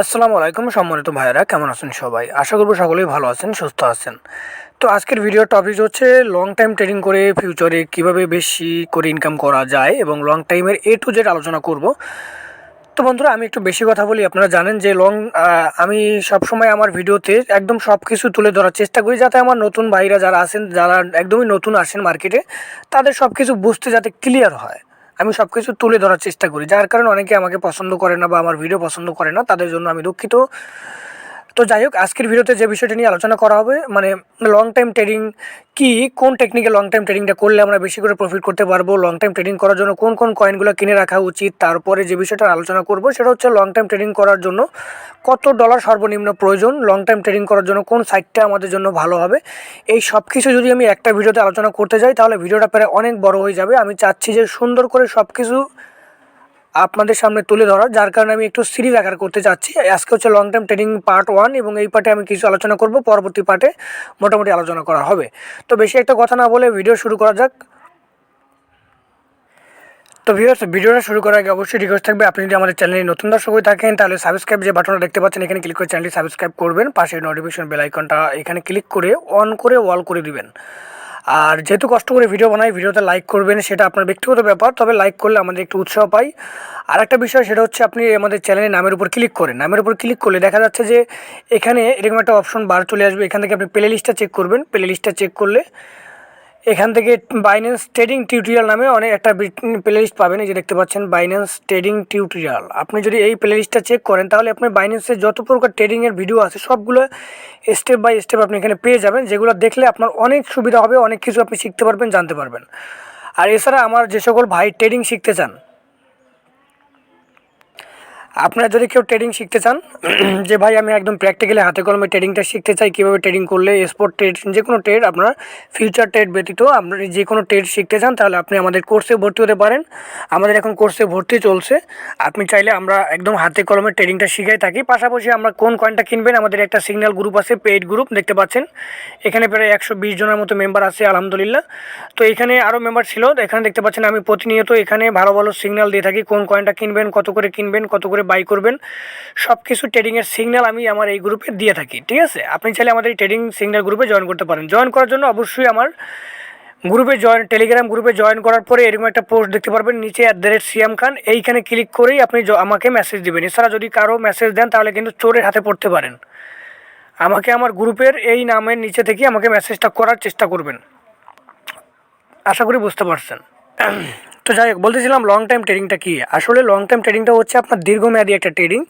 আসসালামু আলাইকুম সম্মানিত ভাইয়েরা, কেমন আছেন সবাই? আশা করব সকলেই ভালো আছেন, সুস্থ আছেন। তো আজকের ভিডিওর টপিক হচ্ছে লং টাইম ট্রেডিং করে ফিউচারে কিভাবে বেশি করে ইনকাম করা যায় এবং লং টাইমের A to Z আলোচনা করব। তো বন্ধুরা, আমি একটু বেশি কথা বলি। আপনারা জানেন যে আমি সবসময় আমার ভিডিওতে একদম সব কিছু তুলে ধরার চেষ্টা করি, যাতে আমার নতুন ভাইরা যারা আছেন, যারা একদমই নতুন আসেন মার্কেটে, তাদের সব কিছু বুঝতে যাতে ক্লিয়ার হয়। আমি সব কিছু তুলে ধরার চেষ্টা করি, যার কারণে অনেকে আমাকে পছন্দ করে না বা আমার ভিডিও পছন্দ করে না, তাদের জন্য আমি দুঃখিত। তো যাই হোক, আজকের ভিডিওতে যে বিষয়টা নিয়ে আলোচনা করা হবে, মানে লং টাইম ট্রেডিং কি, কোন টেকনিকে লং টাইম ট্রেডিংটা করলে আমরা বেশি করে প্রফিট করতে পারবো, লং টাইম ট্রেডিং করার জন্য কোন কোন কয়েনগুলো কিনে রাখা উচিত, তারপরে যে বিষয়টা আলোচনা করব সেটা হচ্ছে লং টাইম ট্রেডিং করার জন্য কত ডলার সর্বনিম্ন প্রয়োজন, লং টাইম ট্রেডিং করার জন্য কোন সাইটটা আমাদের জন্য ভালো হবে। এই সব কিছু যদি আমি একটা ভিডিওতে আলোচনা করতে যাই, তাহলে ভিডিওটা প্রায় অনেক বড় হয়ে যাবে। আমি চাচ্ছি যে সুন্দর করে সব কিছু আপনাদের সামনে তুলে ধরার, যার কারণে আমি একটু সিরিজ আকার করতে চাচ্ছি। আজকে হচ্ছে লং টাইম ট্রেডিং পার্ট 1, এবং এই পার্টে আমি কিছু আলোচনা করব, পরবর্তী পার্টে মোটামুটি আলোচনা করা হবে। তো বেশি একটা কথা না বলে ভিডিও শুরু করা যাক। তো ভিউয়ার্স, ভিডিওটা শুরু করার আগে অবশ্যই রিকোয়েস্ট থাকবে, আপনি যদি আমাদের চ্যানেলে নতুন দর্শক হয়ে থাকেন, তাহলে সাবস্ক্রাইব যে বাটনটা দেখতে পাচ্ছেন এখানে ক্লিক করে চ্যানেলটি সাবস্ক্রাইব করবেন, পাশে নোটিফিকেশন বেল আইকনটা এখানে ক্লিক করে অন করে অল করে দিবেন। আর যেহেতু কষ্ট করে ভিডিও বানাই, ভিডিওতে লাইক করবেন, সেটা আপনার ব্যক্তিগত ব্যাপার, তবে লাইক করলে আমাদের একটু উৎসাহ পাই। আর একটা বিষয়, সেটা হচ্ছে আপনি আমাদের চ্যানেলের নামের উপর ক্লিক করেন, নামের উপর ক্লিক করলে দেখা যাচ্ছে যে এখানে এরকম একটা অপশন বার চলে আসবে। এখান থেকে আপনি প্লে লিস্টটা চেক করবেন। প্লে লিস্টটা চেক করলে এখান থেকে বাইন্যান্স ট্রেডিং টিউটোরিয়াল নামে অনেক একটা প্লে লিস্ট পাবেন। এই যে দেখতে পাচ্ছেন বাইন্যান্স ট্রেডিং টিউটোরিয়াল। আপনি যদি এই প্লে লিস্টটা চেক করেন, তাহলে আপনি বাইন্যান্সের যত প্রকার ট্রেডিংয়ের ভিডিও আছে সবগুলো স্টেপ বাই স্টেপ আপনি এখানে পেয়ে যাবেন, যেগুলো দেখলে আপনার অনেক সুবিধা হবে, অনেক কিছু আপনি শিখতে পারবেন, জানতে পারবেন। আর এছাড়া আমার যে সকল ভাই ট্রেডিং শিখতে চান, আপনারা যদি কেউ ট্রেডিং শিখতে চান, যে ভাই আমি একদম প্র্যাকটিক্যালি হাতে কলমে ট্রেডিংটা শিখতে চাই, কীভাবে ট্রেডিং করলে স্পট ট্রেড, যে কোনো ট্রেড, আপনার ফিউচার ট্রেড ব্যতীত আপনারা যে কোনো ট্রেড শিখতে চান, তাহলে আপনি আমাদের কোর্সে ভর্তি হতে পারেন। আমাদের এখন কোর্সে ভর্তি চলছে। আপনি চাইলে আমরা একদম হাতে কলমে ট্রেডিংটা শিখাই থাকি। পাশাপাশি আমরা কোন কয়েনটা কিনবেন, আমাদের একটা সিগন্যাল গ্রুপ আছে, পেইড গ্রুপ দেখতে পাচ্ছেন। এখানে প্রায় 120 জনের মতো মেম্বার আছে আলহামদুলিল্লাহ। তো এখানে আরও মেম্বার ছিল, এখানে দেখতে পাচ্ছেন আমি প্রতিনিয়ত এখানে ভালো ভালো সিগন্যাল দিয়ে থাকি, কোন কয়েনটা কিনবেন, কত করে কিনবেন, কত করে বাই করবেন, সব কিছু ট্রেডিংয়ের সিগন্যাল আমি আমার এই গ্রুপে দিয়ে থাকি। ঠিক আছে, আপনি চাইলে আমাদের এই ট্রেডিং সিগন্যাল গ্রুপে জয়েন করতে পারেন। জয়েন করার জন্য অবশ্যই আমার গ্রুপে টেলিগ্রাম গ্রুপে জয়েন করার পরে এরকম একটা পোস্ট দেখতে পারবেন নিচে @সিয়াম খান, এইখানে ক্লিক করেই আপনি আমাকে মেসেজ দিবেন। এছাড়া যদি কারো মেসেজ দেন, তাহলে কিন্তু চোরের হাতে পড়তে পারেন। আমাকে আমার গ্রুপের এই নামের নিচে থেকে আমাকে মেসেজটা করার চেষ্টা করবেন। আশা করি বুঝতে পারছেন। তো যাই হোক, বলতেছিলাম লং টাইম ট্রেডিংটা কী। আসলে লং টাইম ট্রেডিংটা হচ্ছে আপনার দীর্ঘমেয়াদী একটা ট্রেডিং।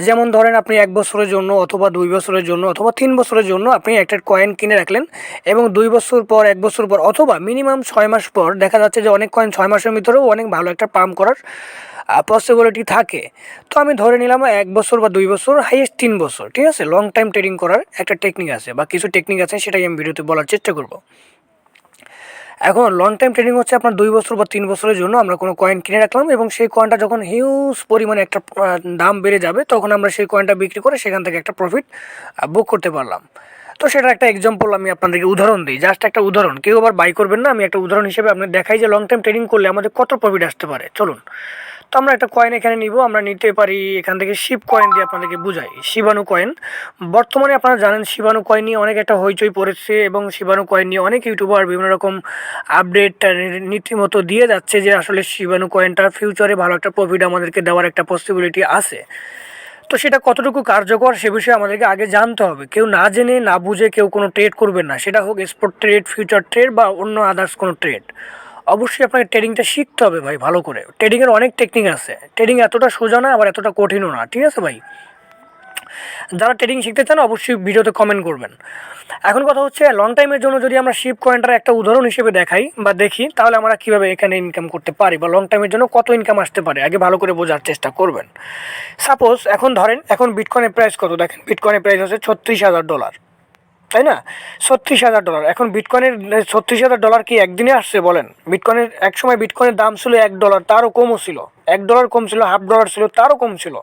যেমন ধরেন আপনি 1 বছরের জন্য, অথবা 2 বছরের জন্য, অথবা 3 বছরের জন্য আপনি একটা কয়েন কিনে রাখলেন, এবং 2 বছর পর, 1 বছর পর, অথবা মিনিমাম 6 মাস পর দেখা যাচ্ছে যে অনেক কয়েন 6 মাসের ভিতরেও অনেক ভালো একটা পাম্প করার পসিবিলিটি থাকে। তো আমি ধরে নিলাম 1 বছর বা 2 বছর, হাইয়েস্ট 3 বছর। ঠিক আছে, লং টাইম ট্রেডিং করার একটা টেকনিক আছে, বা কিছু টেকনিক আছে, সেটাই আমি ভিডিওতে বলার চেষ্টা করব। এখন লং টাইম ট্রেডিং হচ্ছে আপনার 2 বছর বা 3 বছরের জন্য আমরা কোনো কয়েন কিনে রাখলাম, এবং সেই কয়েনটা যখন হিউজ পরিমাণে একটা দাম বেড়ে যাবে, তখন আমরা সেই কয়েনটা বিক্রি করে সেখান থেকে একটা প্রফিট বুক করতে পারলাম। তো সেটার একটা এক্সাম্পল আমি আপনাদেরকে উদাহরণ দিই, জাস্ট একটা উদাহরণ, কেউ আবার বাই করবেন না, আমি একটা উদাহরণ হিসেবে আপনাদের দেখাই যে লং টাইম ট্রেডিং করলে আমাদের কত প্রফিট আসতে পারে। চলুন, তো আমরা একটা কয়েন এখানে নিব, আমরা নিতে পারি এখান থেকে শিব কয়েন দিয়ে আপনাদেরকে বুঝাই, শিবাণু কয়েন। বর্তমানে আপনারা জানেন শিবাণু কয়েন নিয়ে অনেক একটা হইচই পড়েছে, এবং শিবাণু কয়েন নিয়ে অনেক ইউটিউবার বিভিন্ন রকম আপডেট নীতিমতো দিয়ে যাচ্ছে, যে আসলে শিবাণু কয়েনটা ফিউচারে ভালো একটা প্রফিট আমাদেরকে দেওয়ার একটা পসিবিলিটি আছে। তো সেটা কতটুকু কার্যকর, সে বিষয়ে আমাদেরকে আগে জানতে হবে। কেউ না জেনে না বুঝে কেউ কোনো ট্রেড করবেন না, সেটা হোক স্পট ট্রেড, ফিউচার ট্রেড, বা অন্য আদার্স কোনো ট্রেড। অবশ্যই আপনাকে ট্রেডিংটা শিখতে হবে ভাই, ভালো করে। ট্রেডিংয়ের অনেক টেকনিক আছে, ট্রেডিং এতটা সোজা না, আবার এতটা কঠিনও না। ঠিক আছে ভাই, যারা ট্রেডিং শিখতে চান অবশ্যই ভিডিওতে কমেন্ট করবেন। এখন কথা হচ্ছে, লং টাইমের জন্য যদি আমরা শিপ কয়েনটার একটা উদাহরণ হিসেবে দেখাই বা দেখি, তাহলে আমরা কীভাবে এখানে ইনকাম করতে পারি, বা লং টাইমের জন্য কত ইনকাম আসতে পারে, আগে ভালো করে বোঝার চেষ্টা করবেন। সাপোজ এখন ধরেন, এখন বিটকয়েনের প্রাইস কত দেখেন, বিটকয়েনের প্রাইস হচ্ছে $36,000, তাই না? $36,000। এখন বিটকয়েনের $36,000 কি একদিনে আসছে বলেন? বিটকয়েনের এক সময় বিটকয়েনের দাম ছিল $1, তারও কমও ছিল, $1 কম ছিল, $0.5 ছিল, তারও কম ছিল।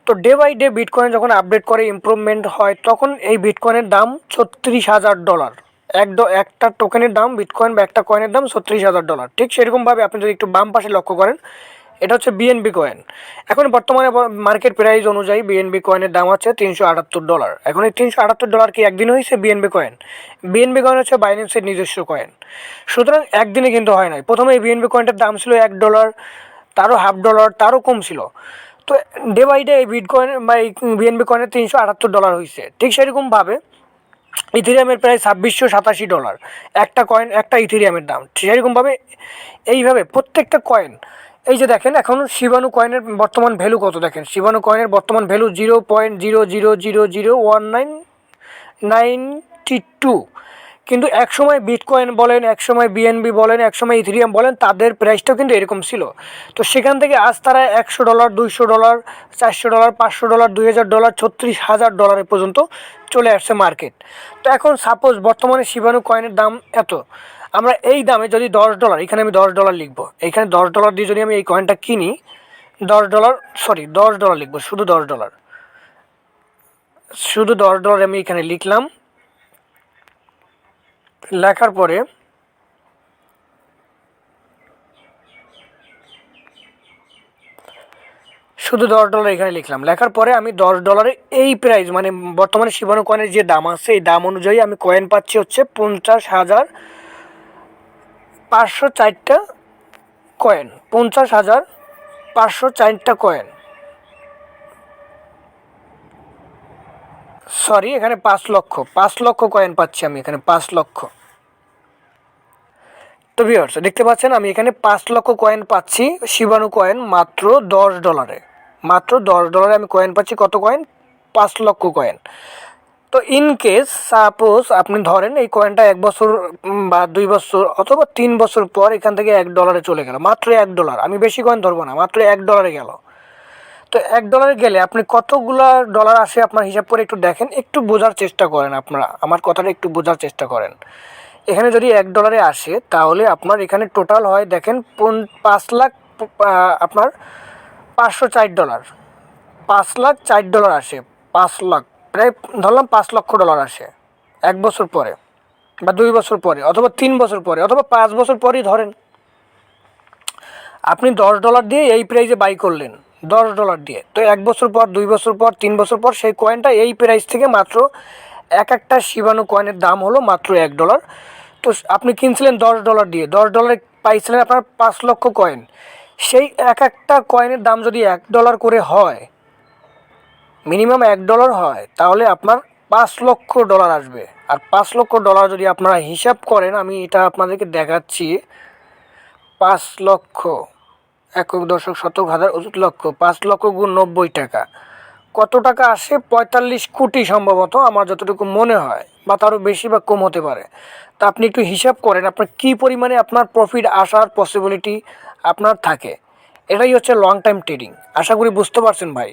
তো ডে বাই ডে বিটকয়েন যখন আপডেট করে, ইমপ্রুভমেন্ট হয়, তখন এই বিটকয়েনের দাম $36,000। একটা টোকেনের দাম, বিটকয়েন বা একটা কয়েনের দাম $36,000। ঠিক সেরকমভাবে আপনি যদি একটু বাম পাশে লক্ষ্য করেন, এটা হচ্ছে বিএনবি কয়েন। এখন বর্তমানে মার্কেট প্রাইস অনুযায়ী বিএনবি কয়েনের দাম হচ্ছে $378। এখন এই $378 কি একদিন হয়েছে বিএনবি কয়েন? বিএনবি কয়েন হচ্ছে বাইন্যান্সের নিজস্ব কয়েন, সুতরাং একদিনে কিন্তু হয় নাই। প্রথমে এই বিএনবি কয়েনটার দাম ছিল $1, তারও $0.50, তারও কম ছিল। তো ডে বাই ডে এই বিটকয়েন বা এই বিএনবি কয়েনের $378 হয়েছে। ঠিক সেরকমভাবে ইথেরিয়ামের প্রায় $2687, একটা কয়েন, একটা ইথেরিয়ামের দাম। সেরকমভাবে এইভাবে প্রত্যেকটা কয়েন, এই যে দেখেন এখন শিবানু কয়েনের বর্তমান ভ্যালু কত, দেখেন শিবানু কয়েনের বর্তমান ভ্যালু 0.000001992, কিন্তু একসময় বিটকয়েন বলেন, একসময় বিএনবি বলেন, একসময় ইথেরিয়াম বলেন, তাদের প্রাইসটাও কিন্তু এরকম ছিল। তো সেখান থেকে আজ তারা $100, $200, $400, $500, $2000, $36,000 পর্যন্ত চলে আসছে মার্কেট। তো এখন সাপোজ বর্তমানে শিবানু কয়েনের দাম এত, আমরা এই দামে যদি $10, এখানে আমি $10 লিখবো, এখানে $10 দিয়ে যদি আমি এই কয়েনটা কিনি, $10 লিখবো, শুধু $10, শুধু $10 আমি এখানে লিখলাম। লেখার পরে শুধু $10 এখানে লিখলাম। লেখার পরে আমি $10 এই প্রাইস মানে বর্তমানে শিবানু কয়েনের যে দাম আছে এই দাম অনুযায়ী আমি কয়েন পাচ্ছি হচ্ছে 50,504টা কয়েন, 50,504টা কয়েন, সরি এখানে 5 লক্ষ কয়েন পাচ্ছি আমি এখানে 5 লক্ষ। তো ভিউয়ার্স দেখতে পাচ্ছেন আমি এখানে 5 লক্ষ কয়েন পাচ্ছি শিবানু কয়েন মাত্র $10, মাত্র $10 আমি কয়েন পাচ্ছি। কত কয়েন? 5 লক্ষ কয়েন। তো ইন কেস সাপোজ আপনি ধরেন এই কয়েনটা 1 বছর বা 2 বছর অথবা 3 বছর পর এখান থেকে $1 চলে গেল, মাত্র $1, আমি বেশি কয়েন ধরবো না, মাত্র $1 গেল। তো $1 গেলে আপনি কতগুলা ডলার আসে আপনার হিসাব করে একটু দেখেন, একটু বোঝার চেষ্টা করেন, আপনারা আমার কথাটা একটু বোঝার চেষ্টা করেন। এখানে যদি $1 আসে তাহলে আপনার এখানে টোটাল হয় দেখেন 5 লাখ, আপনার $504, $504 আসে, 5 লাখ প্রায় ধরলাম $5 লক্ষ আসে 1 বছর পরে বা 2 বছর পরে অথবা 3 বছর পরে অথবা 5 বছর পরই ধরেন আপনি $10 দিয়ে এই প্রাইসে বাই করলেন, $10 দিয়ে। তো 1 বছর পর, 2 বছর পর, 3 বছর পর সেই কয়েনটা এই প্রাইস থেকে মাত্র একটা শিবানু কয়েনের দাম হলো মাত্র $1। তো আপনি কিনছিলেন $10 দিয়ে, $10 পাইছিলেন আপনার 5 লক্ষ কয়েন। সেই একটা কয়েনের দাম যদি $1 করে হয়, মিনিমাম $1 হয়, তাহলে আপনার $5 লক্ষ আসবে। আর $5 লক্ষ যদি আপনারা হিসাব করেন, আমি এটা আপনাদেরকে দেখাচ্ছি, 5 লক্ষ, একক দশক শতক হাজার অযুত লক্ষ, 5 লক্ষ গুণ 90 টাকা, কত টাকা আসে? 45 কোটি সম্ভবত, আমার যতটুকু মনে হয়, বা তারও বেশি বা কম হতে পারে। তা আপনি একটু হিসাব করেন আপনার কী পরিমাণে আপনার প্রফিট আসার পসিবিলিটি আপনার থাকে। এটাই হচ্ছে লং টাইম ট্রেডিং। আশা করি বুঝতে পারছেন ভাই।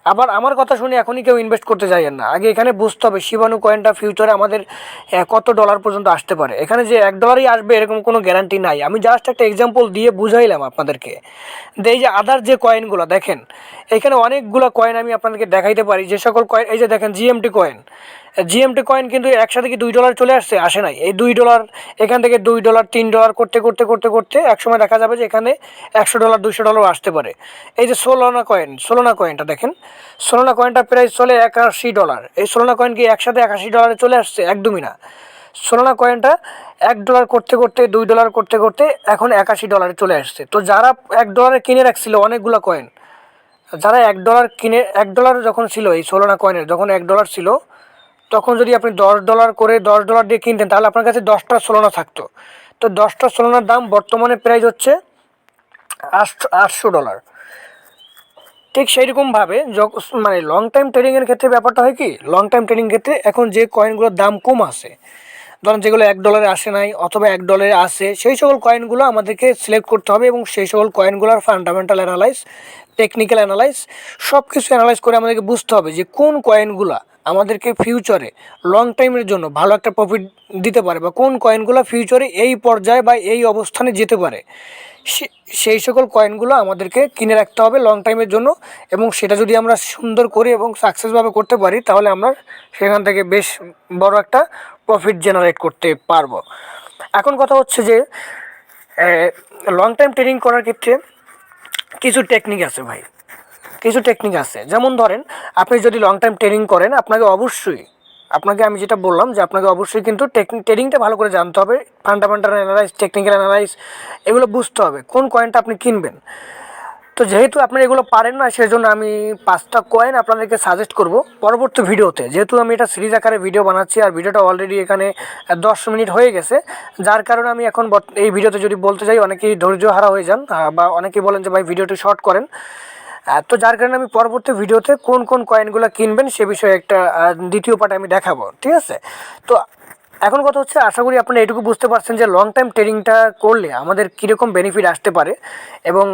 আবার আমার কথা শুনে এখনই কেউ ইনভেস্ট করতে যাইয়েন না, আগে এখানে বুঝতে হবে শিবানু কয়েনটা ফিউচারে আমাদের কত ডলার পর্যন্ত আসতে পারে। এখানে যে $1 আসবে এরকম কোনো গ্যারান্টি নাই, আমি জাস্ট একটা এক্সাম্পল দিয়ে বুঝাইলাম আপনাদেরকে। এই যে আদার যে কয়েনগুলো দেখেন, এখানে অনেকগুলো কয়েন আমি আপনাদেরকে দেখাইতে পারি, যে সকল কয়েন, এই যে দেখেন জিএমটি কয়েন, জিএমটি কয়েন কিন্তু একসাথে কি $2 চলে আসছে? আসে নাই। এই $2 এখান থেকে $2, $3 করতে করতে করতে করতে একসময় দেখা যাবে যে এখানে $100, $200 আসতে পারে। এই যে সোলানা কয়েন, সোলানা কয়েনটা দেখেন, সোলানা কয়েনটা প্রাইস চলে $81। এই সোলানা কয়েন কি একসাথে $81 চলে আসছে? একদমই না। সোলানা কয়েনটা $1 করতে করতে, $2 করতে করতে এখন $81 চলে আসছে। তো যারা $1 কিনে রাখছিল অনেকগুলো কয়েন, যারা $1 কিনে, $1 যখন ছিল এই সোলানা কয়েনের, যখন $1 ছিল, তখন যদি আপনি $10 করে $10 দিয়ে কিনতেন তাহলে আপনার কাছে 10টা সোলানা থাকতো। তো 10টা সোলানার দাম বর্তমানে প্রাইস হচ্ছে $800। ঠিক সেইরকমভাবে মানে লং টাইম ট্রেডিংয়ের ক্ষেত্রে ব্যাপারটা হয় কি, লং টাইম ট্রেডিং ক্ষেত্রে এখন যে কয়েনগুলোর দাম কম আছে, ধরেন যেগুলো $1 আসে নাই অথবা $1 আসে, সেই সকল কয়েনগুলো আমাদেরকে সিলেক্ট করতে হবে এবং সেই সকল কয়েনগুলোর ফান্ডামেন্টাল অ্যানালাইজ, টেকনিক্যাল অ্যানালাইজ সব কিছু অ্যানালাইজ করে আমাদেরকে বুঝতে হবে যে কোন কয়েনগুলো আমাদেরকে ফিউচারে লং টাইমের জন্য ভালো একটা প্রফিট দিতে পারে, বা কোন কয়েনগুলো ফিউচারে এই পর্যায়ে বা এই অবস্থানে যেতে পারে। সেই সকল কয়েনগুলো আমাদেরকে কিনে রাখতে হবে লং টাইমের জন্য, এবং সেটা যদি আমরা সুন্দর করে এবং সাকসেসভাবে করতে পারি তাহলে আমরা সেখান থেকে বেশ বড় একটা প্রফিট জেনারেট করতে পারবো। এখন কথা হচ্ছে যে লং টাইম ট্রেডিং করার ক্ষেত্রে কিছু টেকনিক আছে ভাই, কিছু টেকনিক আছে। যেমন ধরেন আপনি যদি লং টাইম ট্রেডিং করেন, আপনাকে আমি যেটা বললাম যে আপনাকে অবশ্যই কিন্তু ট্রেডিংটা ভালো করে জানতে হবে, ফান্ডামেন্টাল অ্যানালাইজ, টেকনিক্যাল অ্যানালাইজ এগুলো বুঝতে হবে কোন কয়েনটা আপনি কিনবেন। তো যেহেতু আপনি এগুলো পারেন না, সেজন্য আমি 5টা কয়েন আপনাদেরকে সাজেস্ট করব পরবর্তী ভিডিওতে। যেহেতু আমি এটা সিরিজ আকারে ভিডিও বানাচ্ছি আর ভিডিওটা অলরেডি এখানে 10 মিনিট হয়ে গেছে, যার কারণে আমি এখন এই ভিডিওতে যদি বলতে যাই অনেকেই ধৈর্য হারা হয়ে যান, বা অনেকেই বলেন যে ভাই ভিডিওটি শর্ট করেন। তো যার কারণে আমি পরবর্তী ভিডিওতে কোন কোন কয়েনগুলো কিনবেন সে বিষয়ে একটা দ্বিতীয় পার্ট আমি দেখাবো, ঠিক আছে? তো এখন কথা হচ্ছে, আশা করি আপনারা এটুকু বুঝতে পারছেন যে লং টাইম ট্রেডিংটা করলে আমাদের কীরকম বেনিফিট আসতে পারে। এবং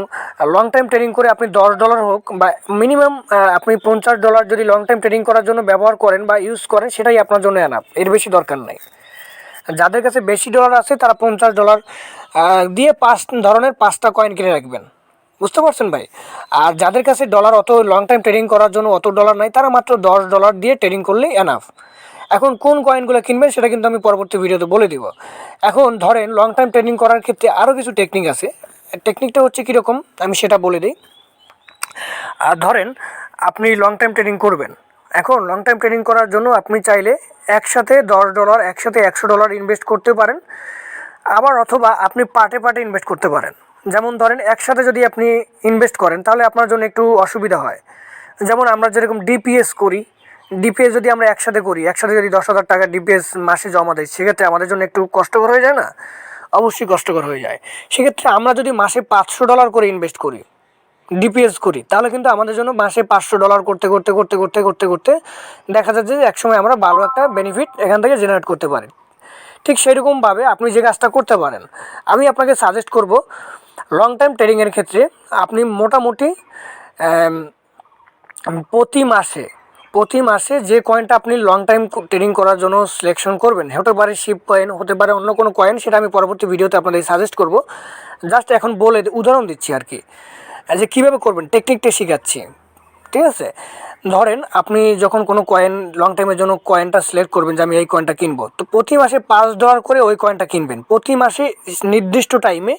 লং টাইম ট্রেডিং করে আপনি $10 হোক বা মিনিমাম আপনি $50 যদি লং টাইম ট্রেডিং করার জন্য ব্যবহার করেন বা ইউজ করেন, সেটাই আপনার জন্য এনাফ, এর বেশি দরকার নাই। যাদের কাছে বেশি ডলার আছে তারা $50 দিয়ে 5 ধরনের 5টা কয়েন কিনে রাখবেন, বুঝতে পারছেন ভাই? আর যাদের কাছে ডলার অত লং টাইম ট্রেডিং করার জন্য অত ডলার নাই, তারা মাত্র $10 দিয়ে ট্রেডিং করলেই এনাফ। এখন কোন কয়েনগুলো কিনবেন সেটা কিন্তু আমি পরবর্তী ভিডিওতে বলে দিব। এখন ধরেন লং টাইম ট্রেডিং করার ক্ষেত্রে আরও কিছু টেকনিক আছে। টেকনিকটা হচ্ছে কীরকম আমি সেটা বলে দিই। আর ধরেন আপনি লং টাইম ট্রেডিং করবেন, এখন লং টাইম ট্রেডিং করার জন্য আপনি চাইলে একসাথে $10, একসাথে $100 ইনভেস্ট করতে পারেন। আবার অথবা আপনি পার্টে পার্টে ইনভেস্ট করতে পারেন। যেমন ধরেন একসাথে যদি আপনি ইনভেস্ট করেন তাহলে আপনার জন্য একটু অসুবিধা হয়। যেমন আমরা যেরকম ডিপিএস করি, ডিপিএস যদি আমরা একসাথে করি, একসাথে যদি 10,000 টাকা ডিপিএস মাসে জমা দেয়, সেক্ষেত্রে আমাদের জন্য একটু কষ্টকর হয়ে যায় না? অবশ্যই কষ্টকর হয়ে যায়। সেক্ষেত্রে আমরা যদি মাসে $500 করে ইনভেস্ট করি, ডিপিএস করি, তাহলে কিন্তু আমাদের জন্য মাসে $500 করতে করতে করতে করতে করতে করতে দেখা যাচ্ছে যে একসময় আমরা ভালো একটা বেনিফিট এখান থেকে জেনারেট করতে পারি। ঠিক সেরকমভাবে আপনি যে কাজটা করতে পারেন, আমি আপনাকে সাজেস্ট করব লং টাইম ট্রেডিংয়ের ক্ষেত্রে আপনি মোটামুটি প্রতি মাসে যে কয়েনটা আপনি লং টাইম ট্রেডিং করার জন্য সিলেকশন করবেন, হতে পারে শিপ কয়েন, হতে পারে অন্য কোনো কয়েন, সেটা আমি পরবর্তী ভিডিওতে আপনাদের সাজেস্ট করব। জাস্ট এখন বলে উদাহরণ দিচ্ছি আর কি, যে কীভাবে করবেন টেকনিকটা শেখাচ্ছি, ঠিক আছে? ধরেন আপনি যখন কোনো কয়েন লং টাইমের জন্য কয়েনটা সিলেক্ট করবেন যে আমি এই কয়েনটা কিনবো, তো প্রতি মাসে $5 করে ওই কয়েনটা কিনবেন। প্রতি মাসে নির্দিষ্ট টাইমে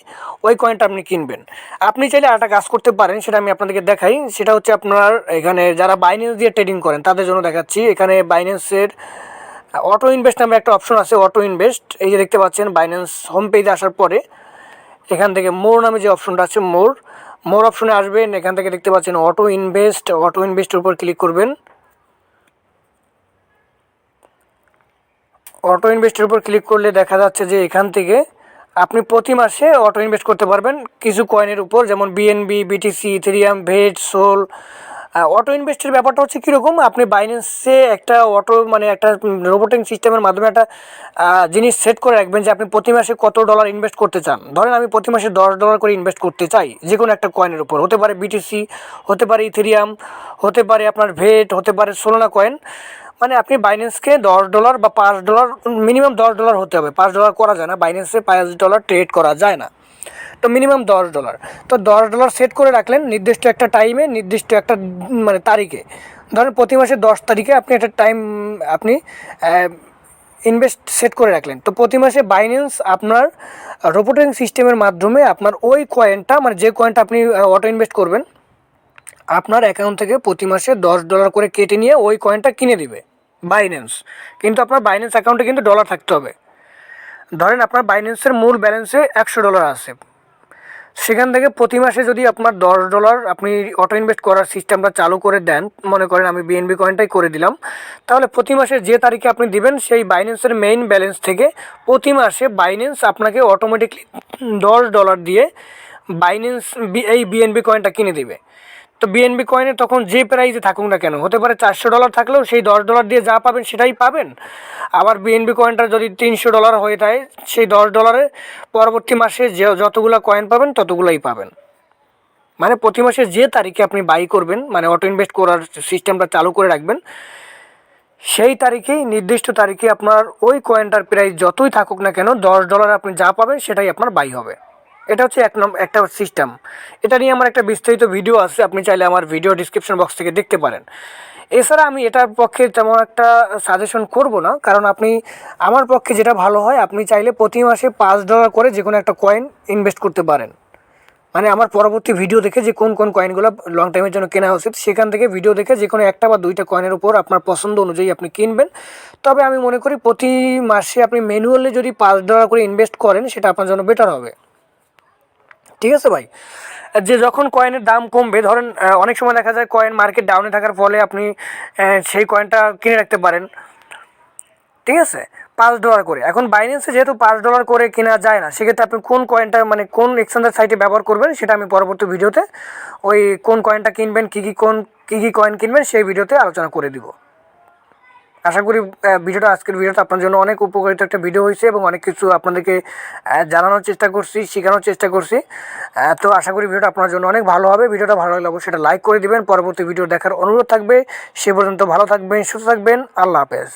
ওই কয়েনটা আপনি কিনবেন। আপনি চাইলে আরেকটা কাজ করতে পারেন, সেটা আমি আপনাদেরকে দেখাই। সেটা হচ্ছে আপনার এখানে যারা বাইন্যান্স দিয়ে ট্রেডিং করেন তাদের জন্য দেখাচ্ছি। এখানে বাইন্যান্সের অটো ইনভেস্ট নামে একটা অপশন আছে, অটো ইনভেস্ট, এই যে দেখতে পাচ্ছেন। বাইন্যান্স হোম পেজে আসার পরে এখান থেকে মোর নামে যে অপশনটা আছে, মোর অপশনে আসবেন। এখান থেকে দেখতে পাচ্ছেন অটো ইনভেস্টের উপর ক্লিক করবেন। অটো ইনভেস্টের উপর ক্লিক করলে দেখা যাচ্ছে যে এখান থেকে আপনি প্রতি মাসে অটো ইনভেস্ট করতে পারবেন কিছু কয়েনের উপর, যেমন বিএনবি, বিটিসি, ইথেরিয়াম, ভেট, সোল। অটো ইনভেস্টের ব্যাপারটা হচ্ছে কীরকম, আপনি বাইন্যান্সে একটা একটা রোবোটিং সিস্টেমের মাধ্যমে একটা জিনিস সেট করে রাখবেন যে আপনি প্রতি মাসে কত ডলার ইনভেস্ট করতে চান। ধরেন আমি প্রতি মাসে $10 করে ইনভেস্ট করতে চাই যে কোনো একটা কয়েনের উপর, হতে পারে বিটিসি, হতে পারে ইথেরিয়াম, হতে পারে আপনার ভেট, হতে পারে সোলানা কয়েন। মানে আপনি বাইন্যান্সকে $10 বা $5, মিনিমাম $10 হতে হবে, $5 করা যায় না, বাইন্যান্সে $5 ট্রেড করা যায় না, তো মিনিমাম $10। তো $10 সেট করে রাখলেন নির্দিষ্ট একটা টাইমে, নির্দিষ্ট একটা তারিখে। ধরেন প্রতি মাসে 10 তারিখে আপনি একটা টাইম আপনি ইনভেস্ট সেট করে রাখলেন। তো প্রতি মাসে বাইন্যান্স আপনার রোবোটিং সিস্টেমের মাধ্যমে আপনার ওই কয়েনটা, যে কয়েনটা আপনি অটো ইনভেস্ট করবেন, আপনার অ্যাকাউন্ট থেকে প্রতি মাসে $10 করে কেটে নিয়ে ওই কয়েনটা কিনে দিবে বাইন্যান্স। কিন্তু আপনার বাইন্যান্স অ্যাকাউন্টে কিন্তু ডলার থাকতে হবে। ধরেন আপনার বাইন্যান্সের মূল ব্যালেন্সে $100 আছে, সেখান থেকে প্রতি মাসে যদি আপনার $10 আপনি অটো ইনভেস্ট করার সিস্টেমটা চালু করে দেন, মনে করেন আমি বিএনবি কয়েনটাই করে দিলাম, তাহলে প্রতি মাসে যে তারিখে আপনি দিবেন সেই বাইন্যান্সের মেইন ব্যালেন্স থেকে প্রতি মাসে বাইন্যান্স আপনাকে অটোমেটিকলি $10 দিয়ে বাইন্যান্স এই বিএনবি কয়েনটা কিনে দিবে। তো বিএনবি কয়েনে তখন যে প্রাইসে থাকুক না কেন, হতে পারে $400 থাকলেও সেই $10 দিয়ে যা পাবেন সেটাই পাবেন। আবার বিএনবি কয়েনটা যদি $300 হয়ে যায়, সেই $10 পরবর্তী মাসে যতগুলো কয়েন পাবেন ততগুলোই পাবেন। প্রতি মাসে যে তারিখে আপনি বাই করবেন, অটো ইনভেস্ট করার সিস্টেমটা চালু করে রাখবেন, সেই তারিখেই নির্দিষ্ট তারিখে আপনার ওই কয়েনটার প্রাইস যতই থাকুক না কেন $10 আপনি যা পাবেন সেটাই আপনার বাই হবে। এটা হচ্ছে একটা সিস্টেম। এটা নিয়ে আমার একটা বিস্তারিত ভিডিও আছে, আপনি চাইলে আমার ভিডিও ডিসক্রিপশন বক্স থেকে দেখতে পারেন। এছাড়া আমি এটার পক্ষে তেমন একটা সাজেশন করব না, কারণ আমার পক্ষে যেটা ভালো হয়, আপনি চাইলে প্রতি মাসে $5 করে যে কোনো একটা কয়েন ইনভেস্ট করতে পারেন। মানে আমার পরবর্তী ভিডিও দেখে যে কোন কোন কয়েনগুলো লং টাইমের জন্য কেনা উচিত, সেখান থেকে ভিডিও দেখে যে কোনো একটা বা দুইটা কয়েনের উপর আপনার পছন্দ অনুযায়ী আপনি কিনবেন। তবে আমি মনে করি প্রতি মাসে আপনি ম্যানুয়ালি যদি $5 করে ইনভেস্ট করেন সেটা আপনার জন্য বেটার হবে। ঠিক আছে ভাই, যে যখন কয়েনের দাম কমবে, ধরেন অনেক সময় দেখা যায় কয়েন মার্কেট ডাউনে থাকার ফলে আপনি সেই কয়েনটা কিনে রাখতে পারেন। ঠিক আছে, $5 করে। এখন বাইন্যান্সে যেহেতু $5 করে কেনা যায় না, সেক্ষেত্রে আপনি কোন কয়েনটা মানে কোন এক্সচেঞ্জের সাইটে ব্যবহার করবেন সেটা আমি পরবর্তী ভিডিওতে ওই কোন কয়েনটা কিনবেন, কী কী কয়েন কিনবেন সেই ভিডিওতে আলোচনা করে দিব। আশা করি আজকের ভিডিওটা আপনার জন্য অনেক উপকারিত একটা ভিডিও হয়েছে এবং অনেক কিছু আপনাদেরকে জানানোর চেষ্টা করছি, শেখানোর চেষ্টা করছি। তো আশা করি ভিডিওটা আপনার জন্য অনেক ভালো হবে। ভিডিওটা ভালো লাগলে অবশ্যই সেটা লাইক করে দিবেন। পরবর্তী ভিডিও দেখার অনুরোধ থাকবে। সে পর্যন্ত ভালো থাকবেন, সুস্থ থাকবেন। আল্লাহ হাফেজ।